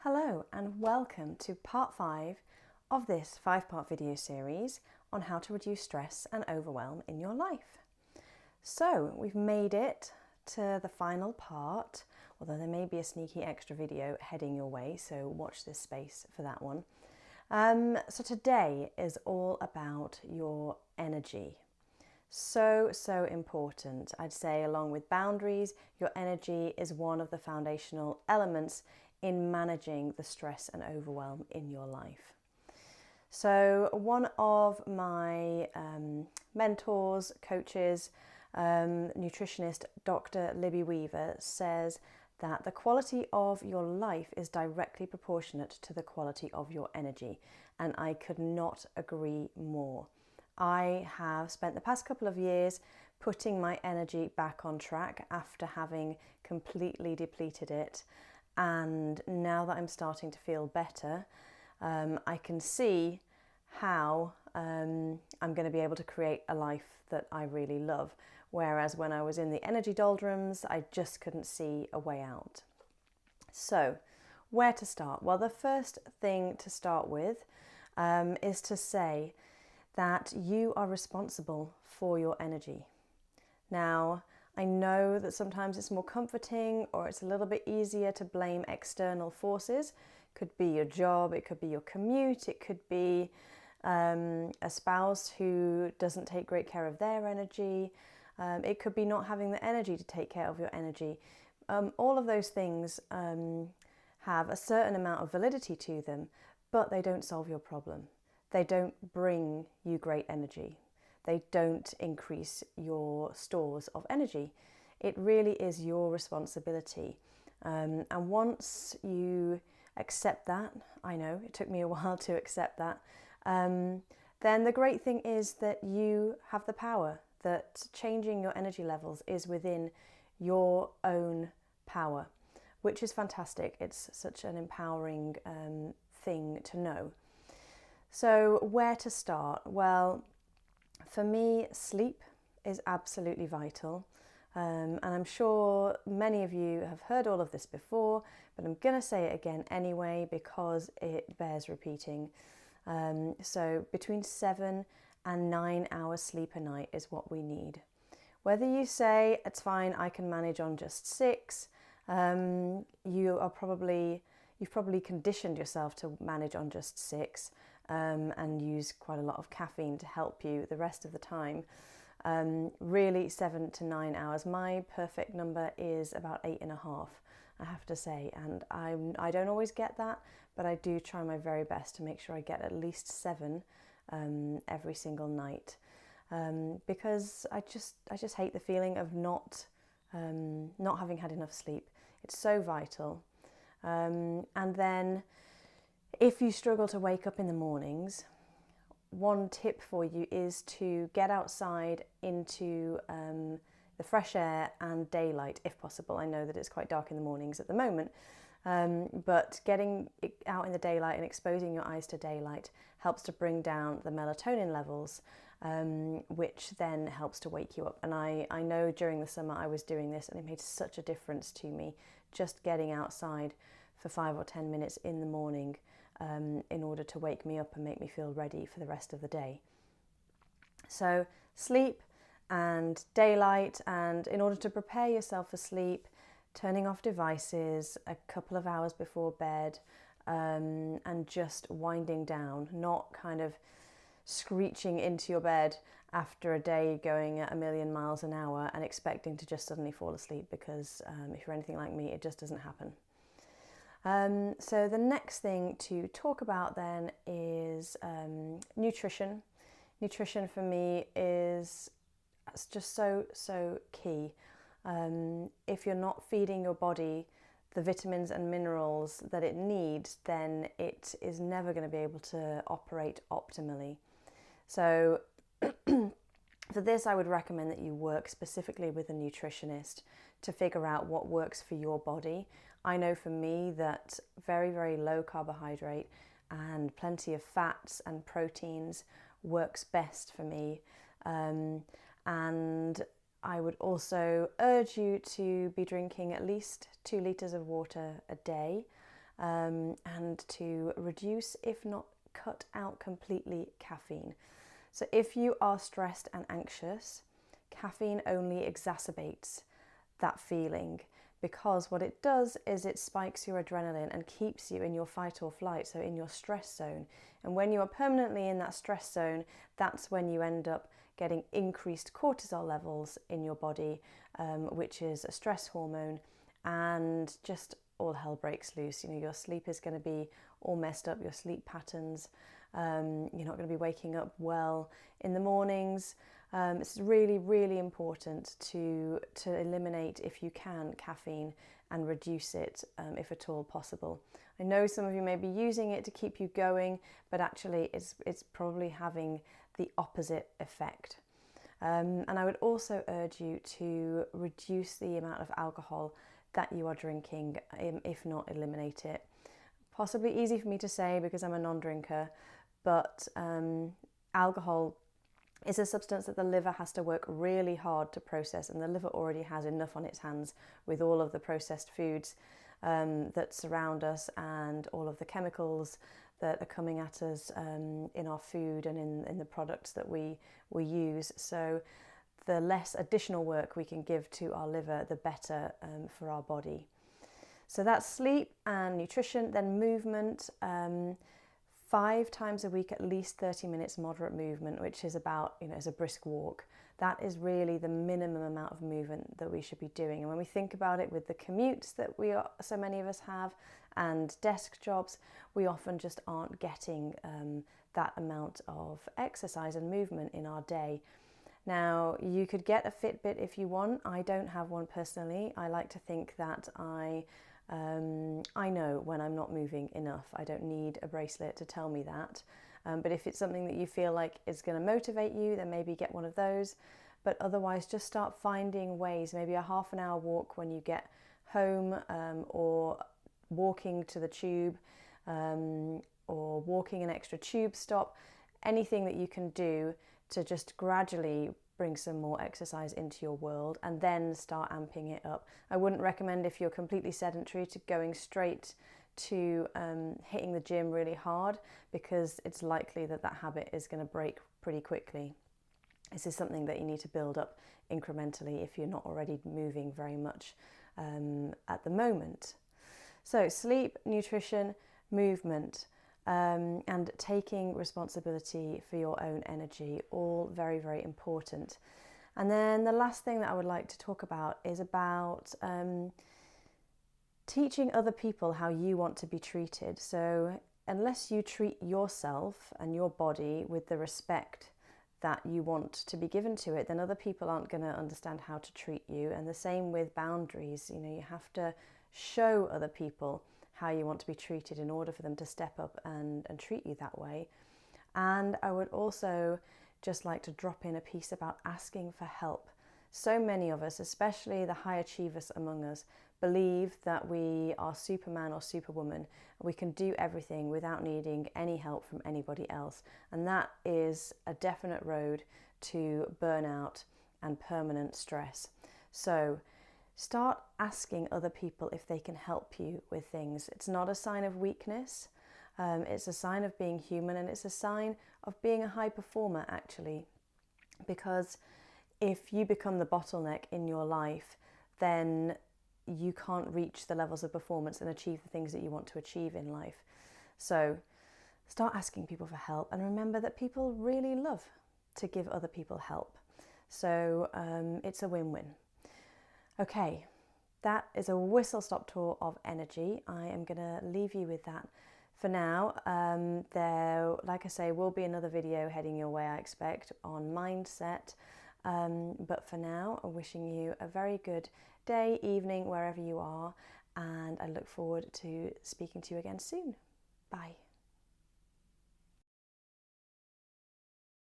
Hello and welcome to part 5 of this 5-part video series on how to reduce stress and overwhelm in your life. So we've made it to the final part, although there may be a sneaky extra video heading your way, so watch this space for that one. So today is all about your energy. So important. I'd say along with boundaries, your energy is one of the foundational elements in managing the stress and overwhelm in your life. So one of my mentors, coaches, nutritionist, Dr. Libby Weaver, says that the quality of your life is directly proportionate to the quality of your energy. And I could not agree more. I have spent the past couple of years putting my energy back on track after having completely depleted it. And now that I'm starting to feel better, I can see how I'm going to be able to create a life that I really love. Whereas when I was in the energy doldrums, I just couldn't see a way out. So, where to start? Well, the first thing to start with is to say that you are responsible for your energy. Now, I know that sometimes it's more comforting or it's a little bit easier to blame external forces. It could be your job, it could be your commute, it could be a spouse who doesn't take great care of their energy. It could be not having the energy to take care of your energy. All of those things have a certain amount of validity to them, but they don't solve your problem. They don't bring you great energy. They don't increase your stores of energy. It really is your responsibility. And once you accept that, I know it took me a while to accept that, then the great thing is that you have the power, that changing your energy levels is within your own power, which is fantastic. It's such an empowering thing to know. So where to start? Well, for me, sleep is absolutely vital. And I'm sure many of you have heard all of this before, but I'm going to say it again anyway because it bears repeating. So between 7 and 9 hours sleep a night is what we need. Whether you say, it's fine, I can manage on just 6, you've probably conditioned yourself to manage on just 6. And use quite a lot of caffeine to help you the rest of the time. Really 7 to 9 hours. My perfect number is about 8.5, I have to say. And I don't always get that, but I do try my very best to make sure I get at least 7 every single night. Because I just hate the feeling of not having had enough sleep. It's so vital. And then if you struggle to wake up in the mornings, one tip for you is to get outside into the fresh air and daylight if possible. I know that it's quite dark in the mornings at the moment, but getting out in the daylight and exposing your eyes to daylight helps to bring down the melatonin levels, which then helps to wake you up. And I know during the summer I was doing this and it made such a difference to me, just getting outside for 5 or 10 minutes in the morning in order to wake me up and make me feel ready for the rest of the day. So sleep and daylight, and in order to prepare yourself for sleep, turning off devices a couple of hours before bed, and just winding down, not kind of screeching into your bed after a day going at 1,000,000 miles an hour and expecting to just suddenly fall asleep, because if you're anything like me, it just doesn't happen. So the next thing to talk about then is nutrition. Nutrition for me is just so key. If you're not feeding your body the vitamins and minerals that it needs, then it is never going to be able to operate optimally. So for this, I would recommend that you work specifically with a nutritionist to figure out what works for your body. I know for me that very low carbohydrate and plenty of fats and proteins works best for me. And I would also urge you to be drinking at least 2 litres of water a day. and to reduce, if not cut out completely, caffeine. So if you are stressed and anxious, caffeine only exacerbates that feeling, because what it does is it spikes your adrenaline and keeps you in your fight or flight, so in your stress zone. And when you are permanently in that stress zone, that's when you end up getting increased cortisol levels in your body, which is a stress hormone, and just all hell breaks loose. Your sleep is going to be all messed up, your sleep patterns. You're not going to be waking up well in the mornings. It's really, really important to eliminate, if you can, caffeine and reduce it if at all possible. I know some of you may be using it to keep you going, but actually it's probably having the opposite effect. And I would also urge you to reduce the amount of alcohol that you are drinking, if not eliminate it. Possibly easy for me to say because I'm a non-drinker, but alcohol is a substance that the liver has to work really hard to process, and the liver already has enough on its hands with all of the processed foods that surround us and all of the chemicals that are coming at us in our food and in the products that we use. So the less additional work we can give to our liver, the better for our body. So that's sleep and nutrition. Then movement, 5 times a week, at least 30 minutes moderate movement, which is about, as a brisk walk. That is really the minimum amount of movement that we should be doing. And when we think about it, with the commutes that so many of us have and desk jobs, we often just aren't getting that amount of exercise and movement in our day. Now, you could get a Fitbit if you want. I don't have one personally. I like to think that I know when I'm not moving enough. I don't need a bracelet to tell me that. But if it's something that you feel like is going to motivate you, then maybe get one of those. But otherwise, just start finding ways, maybe a half an hour walk when you get home, or walking to the tube, or walking an extra tube stop. Anything that you can do to just gradually bring some more exercise into your world, and then start amping it up. I wouldn't recommend, if you're completely sedentary, to going straight to hitting the gym really hard, because it's likely that habit is going to break pretty quickly. This is something that you need to build up incrementally if you're not already moving very much at the moment. So sleep, nutrition, movement, and taking responsibility for your own energy, all very, very important. And then the last thing that I would like to talk about is about teaching other people how you want to be treated. So unless you treat yourself and your body with the respect that you want to be given to it, then other people aren't going to understand how to treat you. And the same with boundaries. You have to show other people how you want to be treated in order for them to step up and treat you that way. And I would also just like to drop in a piece about asking for help. So many of us, especially the high achievers among us, believe that we are Superman or Superwoman. We can do everything without needing any help from anybody else. And that is a definite road to burnout and permanent stress. So start asking other people if they can help you with things. It's not a sign of weakness. It's a sign of being human, and it's a sign of being a high performer, actually. Because if you become the bottleneck in your life, then you can't reach the levels of performance and achieve the things that you want to achieve in life. So start asking people for help, and remember that people really love to give other people help. So it's a win-win. Okay, that is a whistle-stop tour of energy. I am going to leave you with that for now. There, like I say, will be another video heading your way, I expect, on mindset. But for now, I'm wishing you a very good day, evening, wherever you are, and I look forward to speaking to you again soon. Bye.